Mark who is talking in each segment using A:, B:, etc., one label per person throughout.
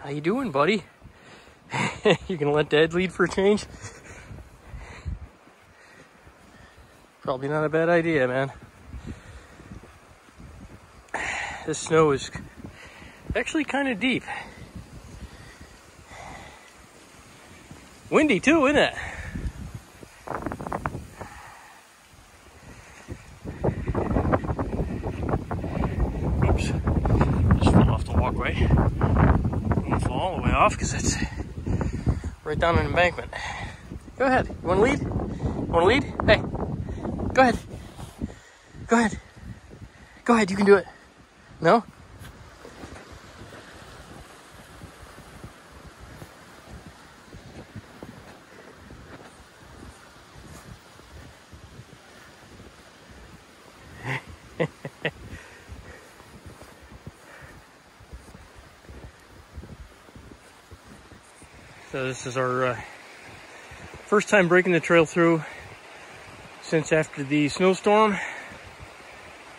A: How you doing, buddy? You gonna let Dad lead for a change? Probably not a bad idea, man. This snow is actually kind of deep. Windy too, isn't it? Oops. Just fell off the walkway. I won't fall all the way off because it's right down an embankment. Go ahead. You want to lead? You want to lead? Hey. Go ahead. Go ahead. Go ahead. You can do it. No? So this is our first time breaking the trail through since after the snowstorm.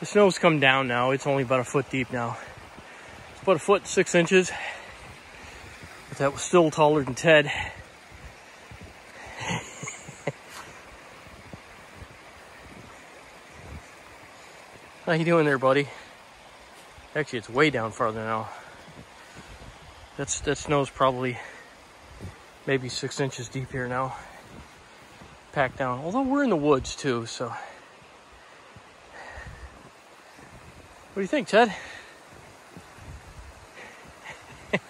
A: The snow's come down now. It's only about a foot deep now. It's about 1.6 feet. But that was still taller than Ted. How you doing there, buddy? Actually, it's way down farther now. That snow's probably maybe 6 inches deep here now. Packed down. Although we're in the woods too, so. What do you think, Ted? What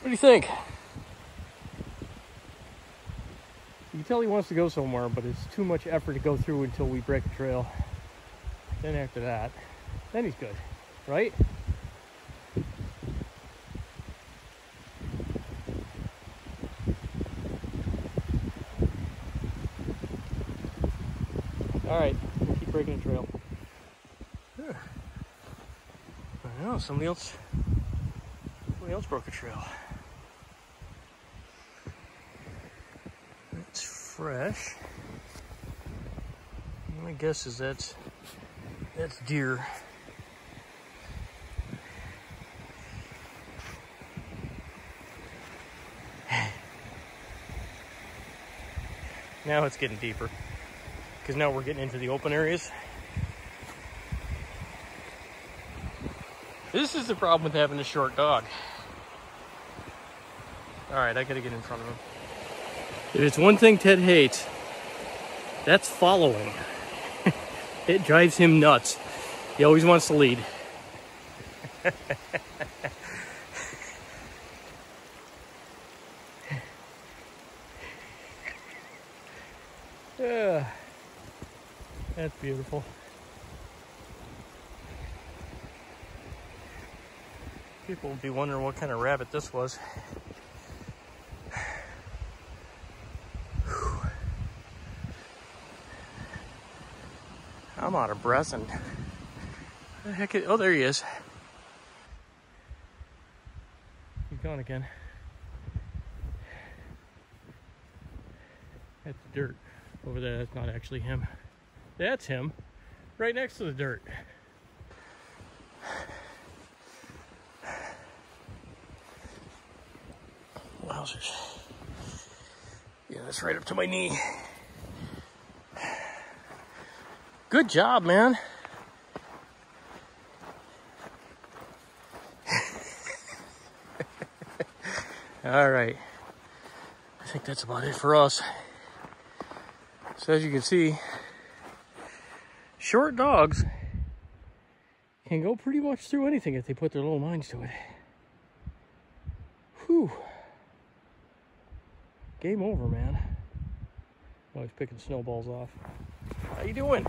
A: do you think? You can tell he wants to go somewhere, but it's too much effort to go through until we break a trail. Then after that, then he's good, right? All right, we'll keep breaking the trail. I know, somebody else broke a trail. It's fresh. My guess is that's deer. Now it's getting deeper, because now we're getting into the open areas. This is the problem with having a short dog. All right, I gotta get in front of him. If it's one thing Ted hates, that's following. It drives him nuts. He always wants to lead. That's beautiful. People will be wondering what kind of rabbit this was. I'm out of breath and the heck is, oh, there he is. He's gone again. That's dirt over there. That's not actually him. That's him, right next to the dirt. Wowzers. Yeah, that's right up to my knee. Good job, man. All right. I think that's about it for us. So as you can see, short dogs can go pretty much through anything if they put their little minds to it. Whew. Game over, man. Oh, he's picking snowballs off. How you doing?